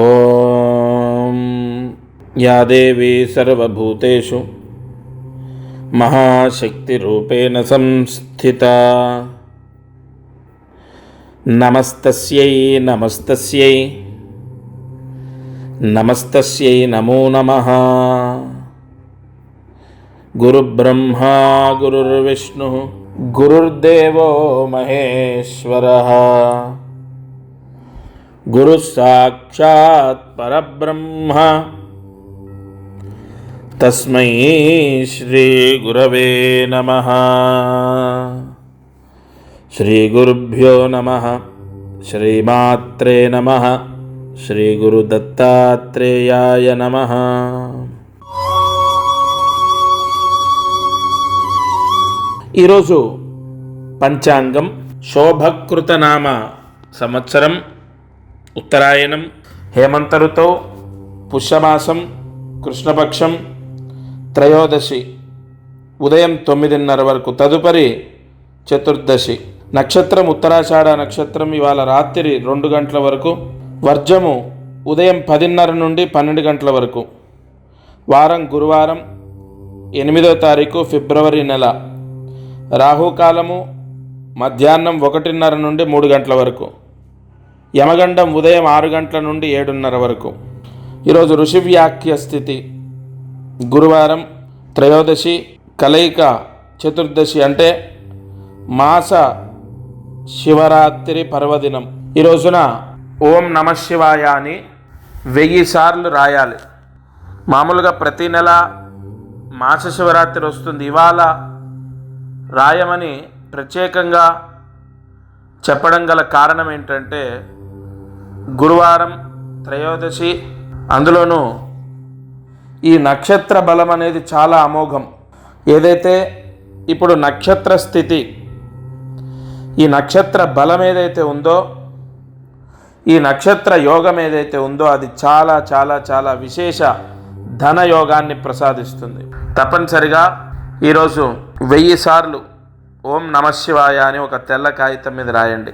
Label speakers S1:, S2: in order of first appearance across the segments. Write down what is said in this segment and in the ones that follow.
S1: ఓం yeah దేవీ సర్వభూతేషు మహాశక్తిరూపేణ సంస్థితా నమస్తస్యై నమస్తస్యై నమస్తస్యై నమో నమః. గురుబ్రహ్మా గురుర్విష్ణుః గురుర్దేవో మహేశ్వరః గురు సాక్షాత్ పరబ్రహ్మ తస్మై శ్రీ గురవే నమః. శ్రీ గురుభ్యో నమః. శ్రీమాత్రే నమః. శ్రీ గురు దత్తాత్రేయాయ నమః. ఈరోజు పంచాంగం శోభకృతనామ సంవత్సరం ఉత్తరాయణం, హేమంత ఋతువు, పుష్యమాసం, కృష్ణపక్షం, త్రయోదశి ఉదయం 9:30 వరకు, తదుపరి చతుర్దశి. నక్షత్రం ఉత్తరాషాఢ నక్షత్రం ఇవాళ రాత్రి 2 గంటల వరకు, వర్జము ఉదయం 10:30 నుండి 12 గంటల వరకు. వారం గురువారం 8వ తారీఖు ఫిబ్రవరి నెల. రాహుకాలము మధ్యాహ్నం 1:30 నుండి 3 గంటల వరకు. యమగండం ఉదయం 6 గంటల నుండి 7:30 వరకు. ఈరోజు ఋషివ్యాఖ్య స్థితి గురువారం, త్రయోదశి కలయిక చతుర్దశి అంటే మాస శివరాత్రి పర్వదినం. ఈ రోజున ఓం నమః శివాయ అని 1000 సార్లు రాయాలి. మామూలుగా ప్రతి నెల మాస శివరాత్రి వస్తుంది, ఇవాళ రాయమని ప్రత్యేకంగా చెప్పడం గల కారణం ఏంటంటే గురువారం త్రయోదశి, అందులోనూ ఈ నక్షత్ర బలం అనేది చాలా అమోఘం. ఏదైతే ఇప్పుడు నక్షత్ర స్థితి, ఈ నక్షత్ర బలం ఏదైతే ఉందో, ఈ నక్షత్ర యోగం ఏదైతే ఉందో అది చాలా చాలా చాలా విశేష ధన యోగాన్ని ప్రసాదిస్తుంది. తప్పనిసరిగా ఈరోజు 1000 సార్లు ఓం నమః శివాయ అని ఒక తెల్ల కాగితం మీద రాయండి,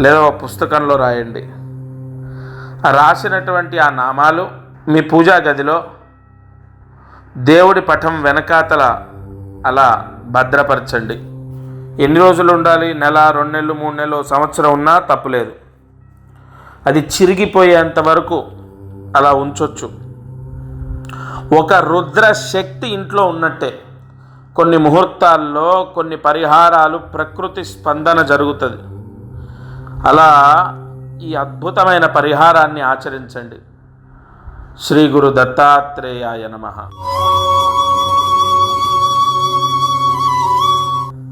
S1: లేదా ఒక పుస్తకంలో రాయండి. రాసినటువంటి ఆ నామాలు మీ పూజా గదిలో దేవుడి పటం వెనకాతల అలా భద్రపరచండి. ఎన్ని రోజులు ఉండాలి? నెల, 2 నెలలు, 3 నెలలు, సంవత్సరం ఉన్నా తప్పులేదు. అది చిరిగిపోయేంత వరకు అలా ఉంచొచ్చు. ఒక రుద్ర శక్తి ఇంట్లో ఉన్నట్టే. కొన్ని ముహూర్తాల్లో కొన్ని పరిహారాలు ప్రకృతి స్పందన జరుగుతుంది. అలా ఈ అద్భుతమైన పరిహారాన్ని ఆచరించండి. శ్రీ గురు దత్తాత్రేయాయ నమః.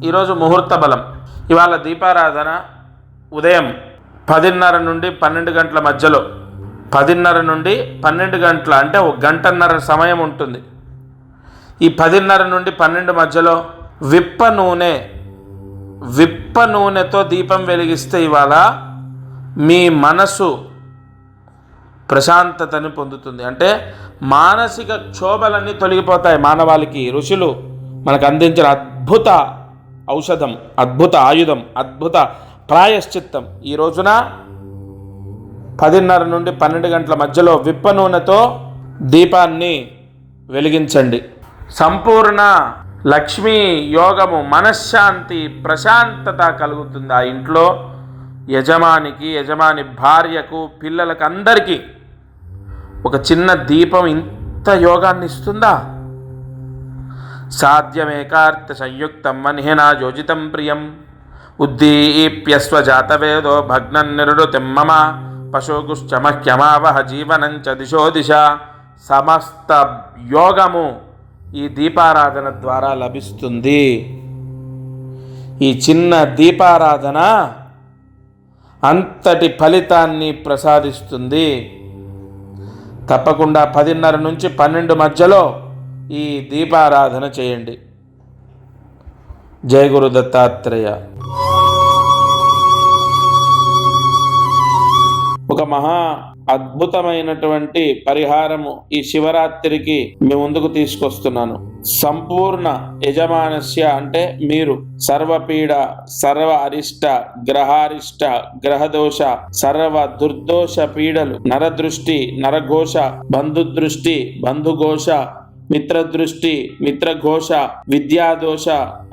S1: ఈరోజు ముహూర్త బలం. ఇవాళ దీపారాధన ఉదయం 10:30 నుండి 12 గంటల మధ్యలో. 10:30 నుండి 12 గంటల అంటే 1 గంటన్నర సమయం ఉంటుంది. ఈ 10:30 నుండి 12 మధ్యలో విప్ప నూనెతో దీపం వెలిగిస్తే ఇవాళ మీ మనసు ప్రశాంతతని పొందుతుంది. అంటే మానసిక క్షోభలన్నీ తొలగిపోతాయి. మానవాళికి ఋషులు మనకు అందించిన అద్భుత ఔషధం, అద్భుత ఆయుధం, అద్భుత ప్రాయశ్చిత్తం. ఈ రోజున 10:30 నుండి 12 గంటల మధ్యలో విప్ప నూనెతో దీపాన్ని వెలిగించండి. సంపూర్ణ లక్ష్మీ యోగము, మనశ్శాంతి, ప్రశాంతత కలుగుతుంది ఆ ఇంట్లో. యజమానికి, యజమాని భార్యకు, పిల్లలకు, అందరికీ ఒక చిన్న దీపం ఇంత యోగాన్ని ఇస్తుందా? సాధ్యమేకార్త సంయుక్తం మన్హినా యోజితం ప్రియం ఉద్దీప్యస్వ జాతవేదో భగ్నం నిరుడుతిం మమ పశోగుశ్చమహ్యమావహ జీవనంచ దిశో దిశ. సమస్త యోగము ఈ దీపారాధన ద్వారా లభిస్తుంది. ఈ చిన్న దీపారాధన అంతటి ఫలితాన్ని ప్రసాదిస్తుంది. తప్పకుండా 10:30 నుంచి 12 మధ్యలో ఈ దీపారాధన చేయండి. జయ గురు దత్తాత్రేయ. ఒక మహా అద్భుతమైనటువంటి పరిహారము ఈ శివరాత్రికి మీ ముందుకు తీసుకొస్తున్నాను. సంపూర్ణ యజమానస్య అంటే మీరు సర్వపీడ, సర్వ అరిష్ట, గ్రహారిష్ట, గ్రహదోష, సర్వ దుర్దోష పీడలు, నరదృష్టి, నరఘోష, బంధుదృష్టి, బంధుఘోష, మిత్రదృష్టి, మిత్రఘోష, విద్యాదోష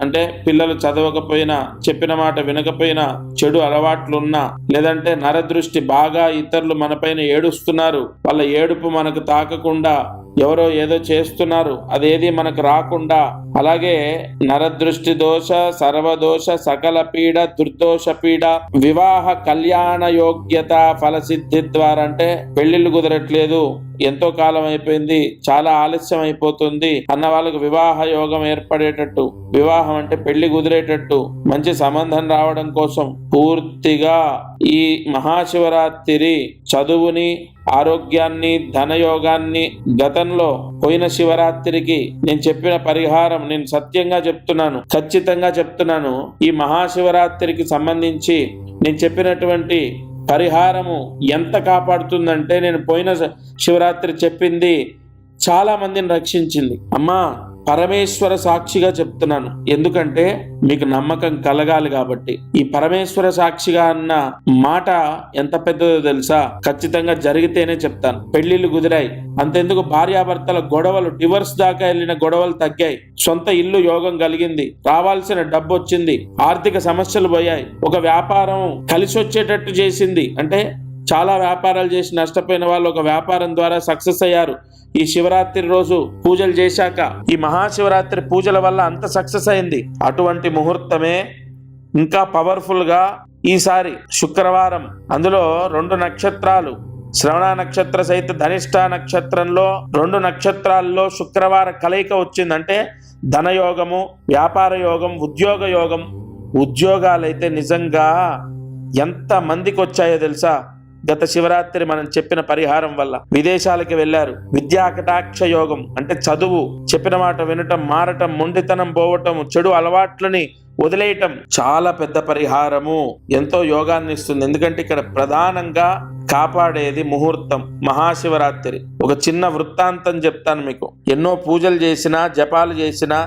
S1: అంటే పిల్లలు చదవకపోయినా, చెప్పిన మాట వినకపోయినా, చెడు అలవాట్లున్నా, లేదంటే నరదృష్టి బాగా ఇతరులు మనపైన ఏడుస్తున్నారు, వాళ్ళ ఏడుపు మనకు తాకకుండా ఎవరో ఏదో చేస్తున్నారు, అదేది మనకు రాకుండా, అలాగే నరదృష్టి దోష, సర్వదోష, సకల పీడ, దుర్దోష పీడ, వివాహ కళ్యాణ యోగ్యత ఫలసిద్ధి ద్వారా అంటే పెళ్లిళ్ళు కుదరట్లేదు, ఎంతో కాలం అయిపోయింది, చాలా ఆలస్యం అయిపోతుంది అన్న వాళ్ళకు వివాహ యోగం ఏర్పడేటట్టు, వివాహం అంటే పెళ్లి కుదిరేటట్టు, మంచి సంబంధం రావడం కోసం పూర్తిగా ఈ మహాశివరాత్రి చదువుని, ఆరోగ్యాన్ని, ధనయోగాన్ని గతంలో పోయిన శివరాత్రికి నేను చెప్పిన పరిహారం నేను సత్యంగా చెప్తున్నాను, ఖచ్చితంగా చెప్తున్నాను. ఈ మహాశివరాత్రికి సంబంధించి నేను చెప్పినటువంటి పరిహారము ఎంత కాపాడుతుందంటే, నేను పోయిన శివరాత్రి చెప్పింది చాలా మందిని రక్షించింది. అమ్మా పరమేశ్వర సాక్షిగా చెప్తున్నాను, ఎందుకంటే మీకు నమ్మకం కలగాలి కాబట్టి. ఈ పరమేశ్వర సాక్షిగా అన్న మాట ఎంత పెద్దదో తెలుసా? ఖచ్చితంగా జరిగితేనే చెప్తాను. పెళ్లిళ్ళు కుదిరాయి, అంతెందుకు భార్యాభర్తల గొడవలు, డివర్స్ దాకా వెళ్ళిన గొడవలు తగ్గాయి, సొంత ఇల్లు యోగం కలిగింది, రావాల్సిన డబ్బు వచ్చింది, ఆర్థిక సమస్యలు పోయాయి, ఒక వ్యాపారం కలిసి వచ్చేటట్టు చేసింది. అంటే చాలా వ్యాపారాలు చేసి నష్టపోయిన వాళ్ళు ఒక వ్యాపారం ద్వారా సక్సెస్ అయ్యారు ఈ శివరాత్రి రోజు పూజలు చేశాక. ఈ మహాశివరాత్రి పూజల వల్ల అంత సక్సెస్ అయింది. అటువంటి ముహూర్తమే ఇంకా పవర్ఫుల్ గా ఈసారి శుక్రవారం, అందులో 2 నక్షత్రాలు, శ్రవణ నక్షత్ర సహిత ధనిష్ట నక్షత్రంలో 2 నక్షత్రాల్లో శుక్రవార కలయిక వచ్చిందంటే ధనయోగము, వ్యాపార యోగం, ఉద్యోగ యోగం. ఉద్యోగాలైతే నిజంగా ఎంత మందికి వచ్చాయో తెలుసా? గత శివరాత్రి మనం చెప్పిన పరిహారం వల్ల విదేశాలకి వెళ్లారు. విద్యా కటాక్ష యోగం అంటే చదువు, చెప్పిన మాట వినటం, మారటం, మొండితనం పోవటం, చెడు అలవాట్లని వదిలేయటం చాలా పెద్ద పరిహారము, ఎంతో యోగాన్ని ఇస్తుంది. ఎందుకంటే ఇక్కడ ప్రధానంగా కాపాడేది ముహూర్తం. మహాశివరాత్రి ఒక చిన్న వృత్తాంతం చెప్తాను మీకు. ఎన్నో పూజలు చేసినా, జపాలు చేసినా,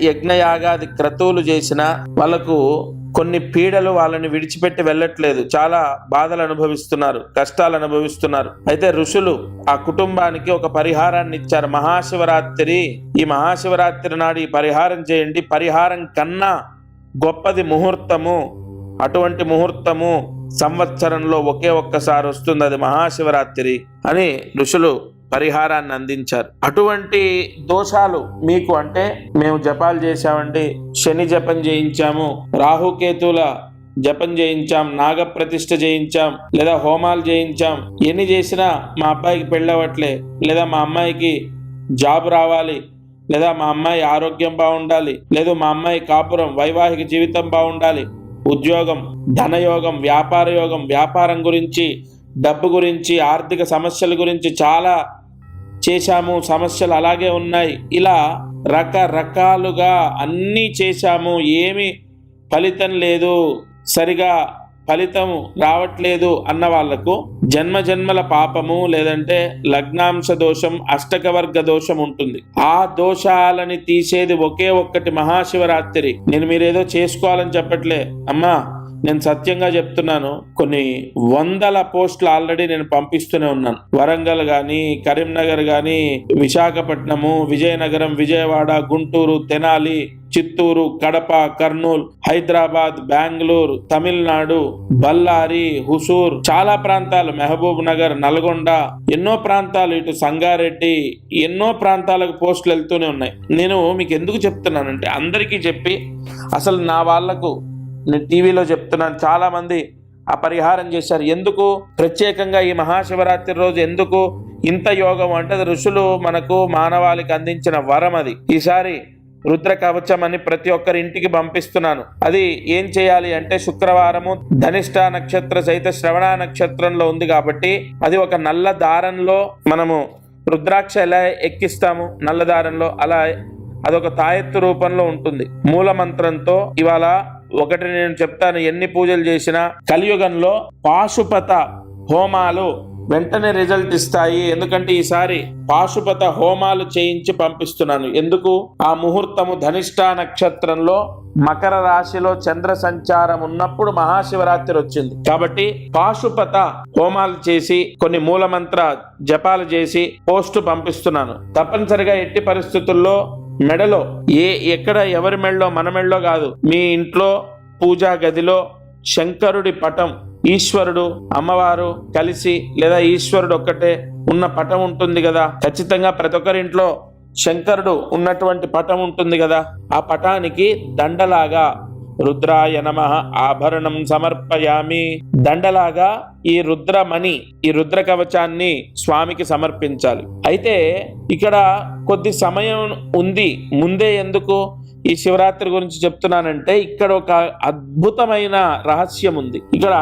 S1: యజ్ఞయాగాది క్రతువులు చేసినా వాళ్ళకు కొన్ని పీడలు వాళ్ళని విడిచిపెట్టి వెళ్ళట్లేదు, చాలా బాధలు అనుభవిస్తున్నారు, కష్టాలు అనుభవిస్తున్నారు. అయితే ఋషులు ఆ కుటుంబానికి ఒక పరిహారాన్ని ఇచ్చారు. మహాశివరాత్రి, ఈ మహాశివరాత్రి నాడు ఈ పరిహారం చేయండి, పరిహారం కన్నా గొప్పది ముహూర్తము. అటువంటి ముహూర్తము సంవత్సరంలో ఒకే ఒక్కసారి వస్తుంది, అది మహాశివరాత్రి అని ఋషులు పరిహారాన్ని అందించారు. అటువంటి దోషాలు మీకు అంటే మేము జపాలు చేశామండి, శని జపం చేయించాము, రాహుకేతుల జపం చేయించాం, నాగప్రతిష్ఠ చేయించాం, లేదా హోమాలు చేయించాం, ఎన్ని చేసినా మా అబ్బాయికి పెళ్ళవట్లే, లేదా మా అమ్మాయికి జాబ్ రావాలి, లేదా మా అమ్మాయి ఆరోగ్యం బాగుండాలి, లేదా మా అమ్మాయి కాపురం, వైవాహిక జీవితం బాగుండాలి, ఉద్యోగం, ధనయోగం, వ్యాపార యోగం, వ్యాపారం గురించి, డబ్బు గురించి, ఆర్థిక సమస్యల గురించి చాలా చేశాము, సమస్యలు అలాగే ఉన్నాయి. ఇలా రకరకాలుగా అన్నీ చేశాము, ఏమి ఫలితం లేదు, సరిగా ఫలితం రావట్లేదు అన్న వాళ్లకు జన్మజన్మల పాపము, లేదంటే లగ్నాంశ దోషం, అష్టకవర్గ దోషం ఉంటుంది. ఆ దోషాలని తీసేది ఒకే ఒక్కటి మహాశివరాత్రి. నేను మీరేదో చేసుకోవాలని చెప్పట్లే అమ్మా, నేను సత్యంగా చెప్తున్నాను. కొన్ని 100 పోస్టులు ఆల్రెడీ నేను పంపిస్తూనే ఉన్నాను. వరంగల్ గాని, కరీంనగర్ గాని, విశాఖపట్నము, విజయనగరం, విజయవాడ, గుంటూరు, తెనాలి, చిత్తూరు, కడప, కర్నూలు, హైదరాబాద్, బెంగళూరు, తమిళనాడు, బళ్ళారి, హుసూర్, చాలా ప్రాంతాలు, మహబూబ్ నగర్, నల్గొండ, ఎన్నో ప్రాంతాలు, ఇటు సంగారెడ్డి, ఎన్నో ప్రాంతాలకు పోస్టులు వెళ్తూనే ఉన్నాయి. నేను మీకు ఎందుకు చెప్తున్నానంటే అందరికీ చెప్పి, అసలు నా వాళ్లకు నేను టీవీలో చెప్తున్నాను, చాలా మంది ఆ పరిహారం చేశారు. ఎందుకు ప్రత్యేకంగా ఈ మహాశివరాత్రి రోజు ఎందుకు ఇంత యోగం అంటే ఋషులు మనకు మానవాళికి అందించిన వరం అది. ఈసారి రుద్ర కవచం అని ప్రతి ఒక్కరి ఇంటికి పంపిస్తున్నాను. అది ఏం చేయాలి అంటే శుక్రవారము ధనిష్ట నక్షత్ర సహిత శ్రవణ నక్షత్రంలో ఉంది కాబట్టి అది ఒక నల్ల దారంలో మనము రుద్రాక్ష ఎలా ఎక్కిస్తాము నల్ల దారంలో, అలా అదొక తాయెత్తు రూపంలో ఉంటుంది. మూల మంత్రంతో ఇవాళ ఒకటి నేను చెప్తాను, ఎన్ని పూజలు చేసినా కలియుగంలో పాశుపత హోమాలు వెంటనే రిజల్ట్ ఇస్తాయి. ఎందుకంటే ఈసారి పాశుపత హోమాలు చేయించి పంపిస్తున్నాను. ఎందుకు? ఆ ముహూర్తము ధనిష్ట నక్షత్రంలో మకర రాశిలో చంద్ర సంచారం ఉన్నప్పుడు మహాశివరాత్రి వచ్చింది కాబట్టి పాశుపత హోమాలు చేసి కొన్ని మూలమంత్ర జపాలు చేసి పోస్టు పంపిస్తున్నాను. తప్పనిసరిగా ఎట్టి పరిస్థితుల్లో మెడలో ఎక్కడ ఎవరి మెడలో, మన మెడలో కాదు, మీ ఇంట్లో పూజా గదిలో శంకరుడి పటం, ఈశ్వరుడు అమ్మవారు కలిసి లేదా ఈశ్వరుడు ఒక్కటే ఉన్న పటం ఉంటుంది కదా, ఖచ్చితంగా ప్రతి ఒక్కరింట్లో శంకరుడు ఉన్నటువంటి పటం ఉంటుంది కదా, ఆ పటానికి దండలాగా రుద్రాయ నమః ఆభరణం సమర్పయామి, దండలాగా ఈ రుద్రమణి, ఈ రుద్ర కవచాన్ని స్వామికి సమర్పించాలి. అయితే ఇక్కడ కొద్ది సమయం ఉంది ముందే. ఎందుకు ఈ శివరాత్రి గురించి చెప్తున్నానంటే ఇక్కడ ఒక అద్భుతమైన రహస్యం ఉంది. ఇక్కడ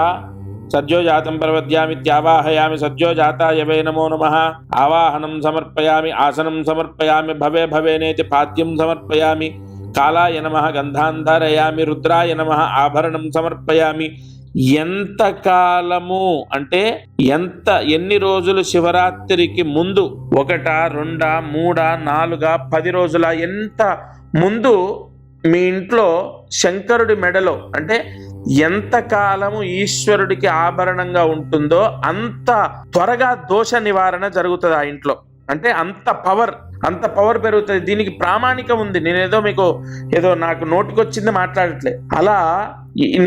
S1: సజ్జోజాతం ప్రవద్యామిత్యావాహయామి సజ్జోజాతాయ వై నమో నమః ఆవాహనం సమర్పయామి ఆసనం సమర్పయామి భవే భవేనేతి పాద్యం సమర్పయామి కాలాయ నమః గంధాంధరయామి రుద్రాయ నమః ఆభరణం సమర్పయామి. ఎంత కాలము అంటే ఎన్ని రోజులు శివరాత్రికి ముందు, 1, 2, 3, 4, 10 రోజుల ఎంత ముందు మీ ఇంట్లో శంకరుడి మెడలో అంటే ఎంత కాలము ఈశ్వరుడికి ఆభరణంగా ఉంటుందో అంత త్వరగా దోష నివారణ జరుగుతుంది ఆ ఇంట్లో. అంటే అంత పవర్ పెరుగుతుంది. దీనికి ప్రామాణికం ఉంది. నేనేదో మీకు నాకు నోటికొచ్చింది మాట్లాడట్లే. అలా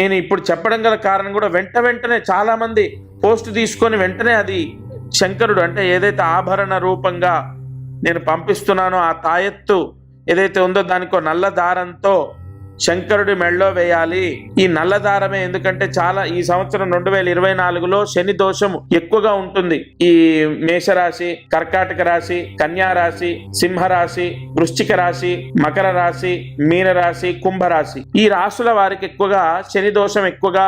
S1: నేను ఇప్పుడు చెప్పడం గల కారణం కూడా వెంటనే చాలా మంది పోస్ట్ తీసుకొని వెంటనే అది శంకరుడు అంటే ఏదైతే ఆభరణ రూపంగా నేను పంపిస్తున్నానో ఆ తాయెత్తు ఏదైతే ఉందో దానికో నల్ల దారంతో శంకరుడి మెళ్ళో వేయాలి. ఈ నల్ల దారమే ఎందుకంటే చాలా ఈ సంవత్సరం 2024లో శని దోషం ఎక్కువగా ఉంటుంది. ఈ మేషరాశి, కర్కాటక రాశి, కన్యా రాశి, సింహరాశి, వృశ్చిక రాశి, మకర రాశి, మీన రాశి, కుంభరాశి, ఈ రాశుల వారికి ఎక్కువగా శని దోషం ఎక్కువగా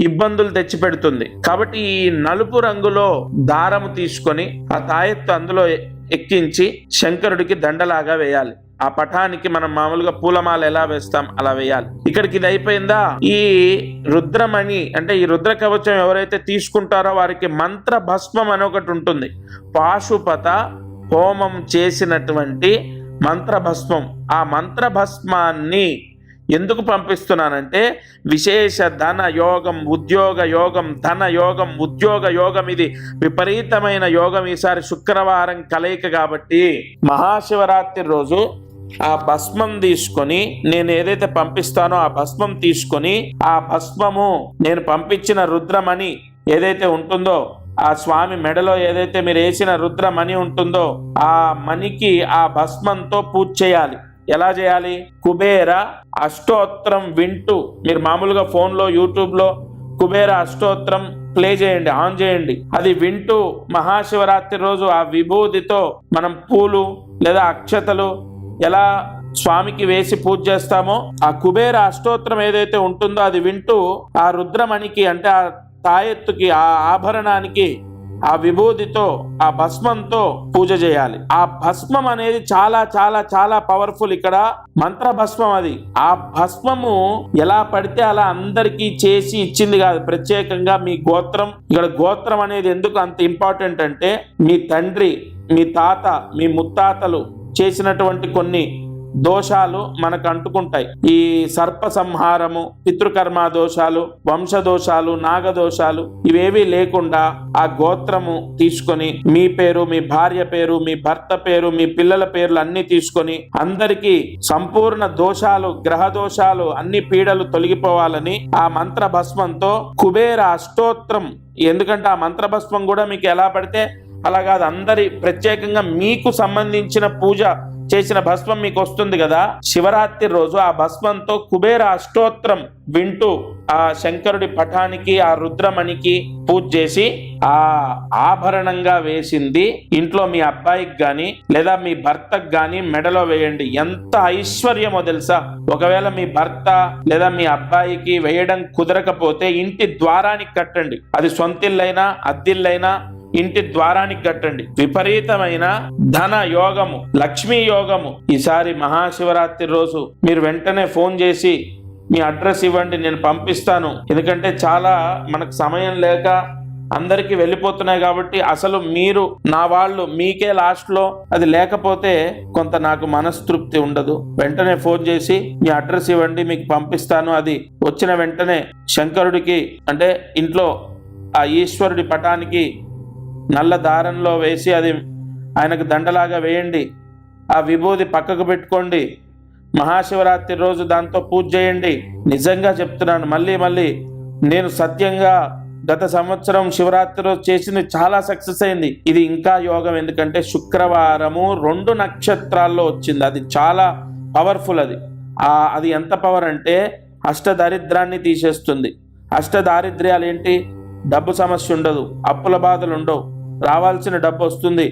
S1: ఇబ్బందులు తెచ్చిపెడుతుంది. కాబట్టి ఈ నలుపు రంగులో దారము తీసుకొని ఆ తాయెత్తు అందులో ఎక్కించి శంకరుడికి దండలాగా వేయాలి. ఆ పటానికి మనం మామూలుగా పూలమాల ఎలా వేస్తాం అలా వేయాలి. ఇక్కడికి ఇది అయిపోయిందా, ఈ రుద్రమణి అంటే ఈ రుద్ర కవచం ఎవరైతే తీసుకుంటారో వారికి మంత్ర భస్మం అని ఒకటి ఉంటుంది. పాశుపత హోమం చేసినటువంటి మంత్ర భస్మం. ఆ మంత్ర భస్మాన్ని ఎందుకు పంపిస్తున్నానంటే విశేష ధన యోగం, ఉద్యోగ యోగం, ధన యోగం, ఉద్యోగ యోగం, ఇది విపరీతమైన యోగం ఈసారి శుక్రవారం కలయిక కాబట్టి మహాశివరాత్రి రోజు ఆ భస్మం తీసుకొని నేను ఏదైతే పంపిస్తానో ఆ భస్మం తీసుకొని ఆ భస్మము నేను పంపించిన రుద్రమణి ఏదైతే ఉంటుందో ఆ స్వామి మెడలో ఏదైతే మీరు వేసిన రుద్రమణి ఉంటుందో ఆ మణికి ఆ భస్మంతో పూజ చేయాలి. ఎలా చేయాలి? కుబేర అష్టోత్తరం వింటూ మీరు మామూలుగా ఫోన్లో యూట్యూబ్లో కుబేర అష్టోత్తరం ప్లే చేయండి, ఆన్ చేయండి. అది వింటూ మహాశివరాత్రి రోజు ఆ విభూతితో మనం పూలు లేదా అక్షతలు ఎలా స్వామికి వేసి పూజ చేస్తామో ఆ కుబేర అష్టోత్తరం ఏదైతే ఉంటుందో అది వింటూ ఆ రుద్రమణికి అంటే ఆ తాయెత్తుకి ఆ ఆభరణానికి ఆ విభూతితో ఆ భస్మంతో పూజ చేయాలి. ఆ భస్మం అనేది చాలా చాలా చాలా పవర్ఫుల్. ఇక్కడ మంత్ర భస్మం. అది ఆ భస్మము ఎలా పడితే అలా అందరికీ చేసి ఇచ్చింది కాదు, ప్రత్యేకంగా మీ గోత్రం. ఇక్కడ గోత్రం అనేది ఎందుకు అంత ఇంపార్టెంట్ అంటే మీ తండ్రి, మీ తాత, మీ ముత్తాతలు చేసినటువంటి కొన్ని దోషాలు మనకు అంటుకుంటాయి. ఈ సర్ప సంహారము, పితృకర్మ దోషాలు, వంశదోషాలు, నాగదోషాలు ఇవేవి లేకుండా ఆ గోత్రము తీసుకొని మీ పేరు, మీ భార్య పేరు, మీ భర్త పేరు, మీ పిల్లల పేర్లు అన్ని తీసుకొని అందరికీ సంపూర్ణ దోషాలు, గ్రహ దోషాలు, అన్ని పీడలు తొలగిపోవాలని ఆ మంత్ర భస్మంతో కుబేర అష్టోత్తరం. ఎందుకంటే ఆ మంత్ర భస్మం కూడా మీకు ఎలా పడితే అలా కాదు, అందరి ప్రత్యేకంగా మీకు సంబంధించిన పూజ చేసిన భస్మం మీకు వస్తుంది కదా. శివరాత్రి రోజు ఆ భస్మంతో కుబేర అష్టోత్తరం వింటూ ఆ శంకరుడి పటానికి ఆ రుద్రమణికి పూజ చేసి ఆ ఆభరణంగా వేసింది ఇంట్లో మీ అబ్బాయికి గాని లేదా మీ భర్తకు గాని మెడలో వేయండి. ఎంత ఐశ్వర్యమో తెలుసా. ఒకవేళ మీ భర్త లేదా మీ అబ్బాయికి వేయడం కుదరకపోతే ఇంటి ద్వారానికి కట్టండి. అది సొంతిల్లైనా అద్దిల్లైనా ఇంటి ద్వారానికి కట్టండి. విపరీతమైన ధన యోగము, లక్ష్మీ యోగము. ఈసారి మహాశివరాత్రి రోజు మీరు వెంటనే ఫోన్ చేసి మీ అడ్రస్ ఇవ్వండి, నేను పంపిస్తాను. ఎందుకంటే చాలా మనకు సమయం లేక అందరికీ వెళ్ళిపోతున్నాయి కాబట్టి అసలు మీరు నా వాళ్ళు మీకే లాస్ట్లో అది లేకపోతే కొంత నాకు మనస్తృప్తి ఉండదు. వెంటనే ఫోన్ చేసి మీ అడ్రస్ ఇవ్వండి, మీకు పంపిస్తాను. అది వచ్చిన వెంటనే శంకరుడికి అంటే ఇంట్లో ఆ ఈశ్వరుడి పటానికి నల్ల దారంలో వేసి అది ఆయనకు దండలాగా వేయండి. ఆ విభూది పక్కకు పెట్టుకోండి. మహాశివరాత్రి రోజు దాంతో పూజ చేయండి. నిజంగా చెప్తున్నాను, మళ్ళీ నేను సత్యంగా గత సంవత్సరం శివరాత్రి రోజు చేసింది చాలా సక్సెస్ అయింది. ఇది ఇంకా యోగం, ఎందుకంటే శుక్రవారము 2 నక్షత్రాల్లో వచ్చింది. అది చాలా పవర్ఫుల్. అది ఎంత పవర్ అంటే అష్టదారిద్రాన్ని తీసేస్తుంది. అష్టదారిద్ర్యాలు ఏంటి? డబ్బు సమస్య ఉండదు, అప్పుల బాధలు ఉండవు, రావాల్సిన డబ్బు వస్తుంది,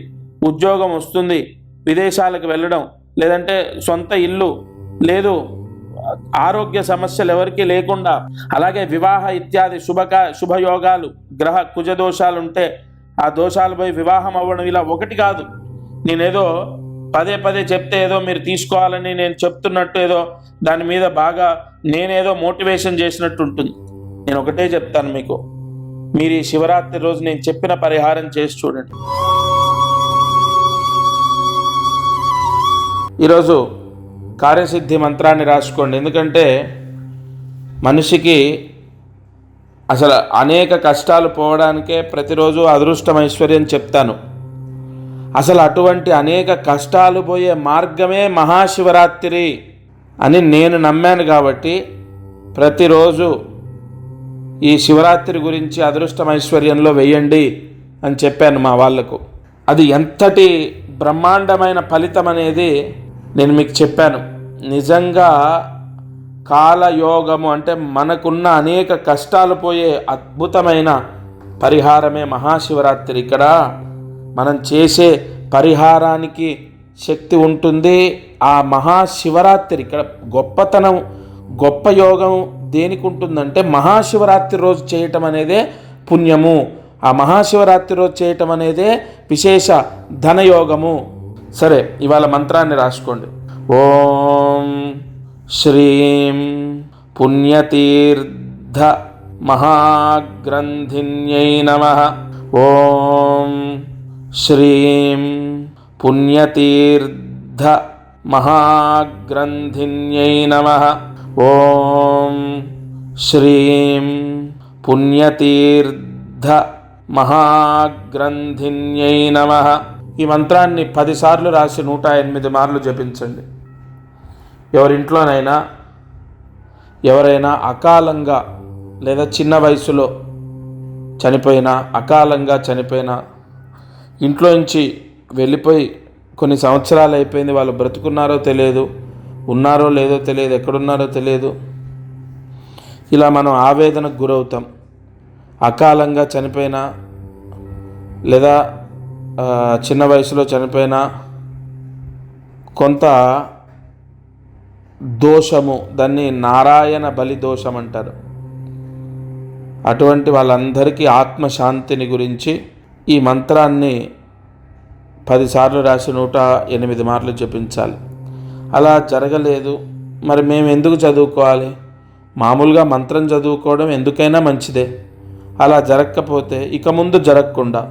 S1: ఉద్యోగం వస్తుంది, విదేశాలకు వెళ్ళడం, లేదంటే సొంత ఇల్లు లేదు, ఆరోగ్య సమస్యలు ఎవరికి లేకుండా, అలాగే వివాహ ఇత్యాది శుభయోగాలు, గ్రహ కుజ దోషాలు ఉంటే ఆ దోషాలు పోయి వివాహం అవ్వడం. ఇలా ఒకటి కాదు, నేనేదో పదే చెప్తే ఏదో మీరు తీసుకోవాలని నేను చెప్తున్నట్టు ఏదో దాని మీద బాగా నేనేదో మోటివేషన్ చేసినట్టు ఉంటుంది. నేను ఒకటే చెప్తాను మీకు, మీరు ఈ శివరాత్రి రోజు నేను చెప్పిన పరిహారం చేసి చూడండి. ఈరోజు కార్యసిద్ధి మంత్రాన్ని రాసుకోండి. ఎందుకంటే మనిషికి అసలు అనేక కష్టాలు పోవడానికే ప్రతిరోజు అదృష్టం ఐశ్వర్యం చెప్తాను. అసలు అటువంటి అనేక కష్టాలు పోయే మార్గమే మహాశివరాత్రి అని నేను నమ్మాను. కాబట్టి ప్రతిరోజు ఈ శివరాత్రి గురించి అదృష్టం ఐశ్వర్యంలో వేయండి అని చెప్పాను మా వాళ్లకు. అది ఎంతటి బ్రహ్మాండమైన ఫలితం అనేది నేను మీకు చెప్పాను. నిజంగా కాలయోగము అంటే మనకున్న అనేక కష్టాలు పోయే అద్భుతమైన పరిహారమే మహాశివరాత్రి. ఇక్కడ మనం చేసే పరిహారానికి శక్తి ఉంటుంది. ఆ మహాశివరాత్రి ఇక్కడ గొప్పతనం, గొప్ప యోగం దేనికి ఉంటుందంటే మహాశివరాత్రి రోజు చేయటం అనేదే పుణ్యము. ఆ మహాశివరాత్రి రోజు చేయటం అనేదే విశేష ధనయోగము. సరే, ఇవాళ మంత్రాన్ని రాసుకోండి. ఓం శ్రీం పుణ్యతీర్థ మహాగ్రంథిన్యై నమః. ఓం శ్రీం పుణ్యతీర్థ మహాగ్రంథిన్యై నమః. ఓం శ్రీం పుణ్యతీర్థ మహాగ్రంథిన్యై నమః. ఈ మంత్రాన్ని 10 సార్లు రాసి 108 మార్లు జపించండి. ఎవరింట్లోనైనా ఎవరైనా అకాలంగా లేదా చిన్న వయసులో అకాలంగా చనిపోయినా, ఇంట్లో నుంచి వెళ్ళిపోయి కొన్ని సంవత్సరాలు అయిపోయింది, వాళ్ళు బ్రతుకున్నారో తెలియదు, ఉన్నారో లేదో తెలియదు, ఎక్కడున్నారో తెలియదు, ఇలా మనం ఆవేదనకు గురవుతాం. అకాలంగా చనిపోయినా లేదా చిన్న వయసులో చనిపోయినా కొంత దోషము, దాన్ని నారాయణ బలి దోషం అంటారు. అటువంటి వాళ్ళందరికీ ఆత్మశాంతిని గురించి ఈ మంత్రాన్ని 10 సార్లు రాసి 108 మార్లు జపించాలి. అలా జరగలేదు, మరి మేము ఎందుకు చదువుకోవాలి? మామూలుగా మంత్రం చదువుకోవడం ఎందుకైనా మంచిదే. అలా జరగకపోతే ఇక ముందు జరగకుండా,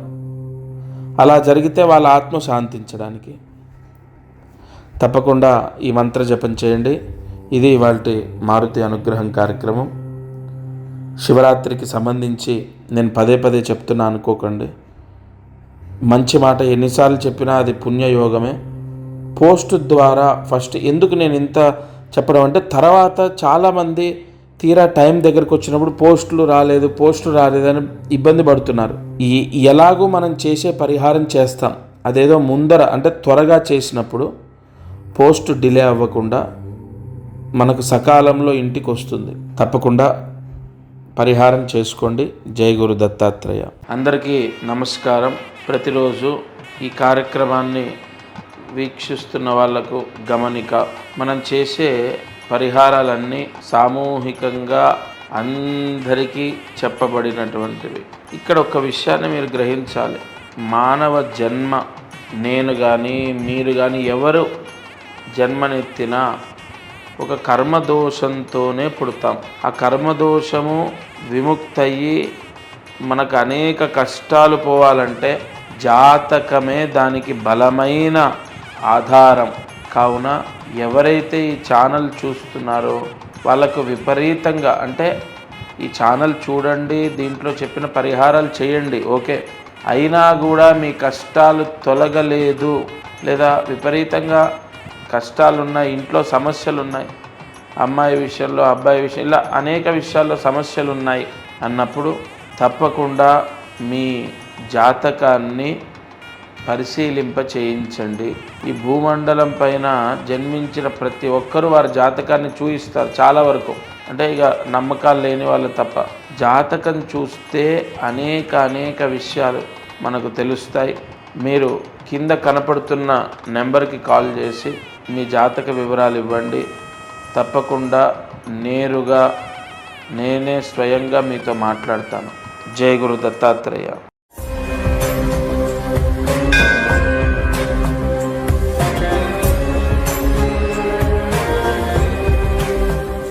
S1: అలా జరిగితే వాళ్ళ ఆత్మ శాంతించడానికి తప్పకుండా ఈ మంత్ర జపం చేయండి. ఇది ఇవాల్టి మారుతి అనుగ్రహం కార్యక్రమం. శివరాత్రికి సంబంధించి నేను పదే చెప్తున్నా అనుకోకండి. మంచి మాట ఎన్నిసార్లు చెప్పినా అది పుణ్యయోగమే. పోస్ట్ ద్వారా ఫస్ట్ ఎందుకు నేను ఇంత చెప్పడం అంటే, తర్వాత చాలామంది తీరా టైం దగ్గరకు వచ్చినప్పుడు పోస్టులు రాలేదని ఇబ్బంది పడుతున్నారు. ఎలాగూ మనం చేసే పరిహారం చేస్తాం, అదేదో ముందర అంటే త్వరగా చేసినప్పుడు పోస్ట్ డిలే అవ్వకుండా మనకు సకాలంలో ఇంటికి వస్తుంది. తప్పకుండా పరిహారం చేసుకోండి. జై గురు దత్తాత్రేయ. అందరికీ నమస్కారం. ప్రతిరోజు ఈ కార్యక్రమాన్ని వీక్షిస్తున్న వాళ్లకు గమనిక, మనం చేసే పరిహారాలన్నీ సామూహికంగా అందరికీ చెప్పబడినటువంటివి. ఇక్కడ ఒక విషయాన్ని మీరు గ్రహించాలి. మానవ జన్మ, నేను కానీ మీరు కానీ ఎవరు జన్మనెత్తినా ఒక కర్మదోషంతోనే పుడతాం. ఆ కర్మదోషము విముక్తయ్యి మనకు అనేక కష్టాలు పోవాలంటే జాతకమే దానికి బలమైన ఆధారం. కావున ఎవరైతే ఈ ఛానల్ చూస్తున్నారో వాళ్ళకు విపరీతంగా, అంటే ఈ ఛానల్ చూడండి, దీంట్లో చెప్పిన పరిహారాలు చేయండి, ఓకే, అయినా కూడా మీ కష్టాలు తొలగలేదు, లేదా విపరీతంగా కష్టాలున్నాయి, ఇంట్లో సమస్యలున్నాయి, అమ్మాయి విషయంలో, అబ్బాయి విషయం, ఇలా అనేక విషయాల్లో సమస్యలు ఉన్నాయి అన్నప్పుడు తప్పకుండా మీ జాతకాన్ని పరిశీలింప చేయించండి. ఈ భూమండలం పైన జన్మించిన ప్రతి ఒక్కరూ వారి జాతకాన్ని చూయిస్తారు చాలా వరకు, అంటే ఇక నమ్మకాలు లేని వాళ్ళు తప్ప. జాతకం చూస్తే అనేక విషయాలు మనకు తెలుస్తాయి. మీరు కింద కనపడుతున్న నెంబర్కి కాల్ చేసి మీ జాతక వివరాలు ఇవ్వండి. తప్పకుండా నేరుగా నేనే స్వయంగా మీతో మాట్లాడతాను. జై గురు దత్తాత్రేయ.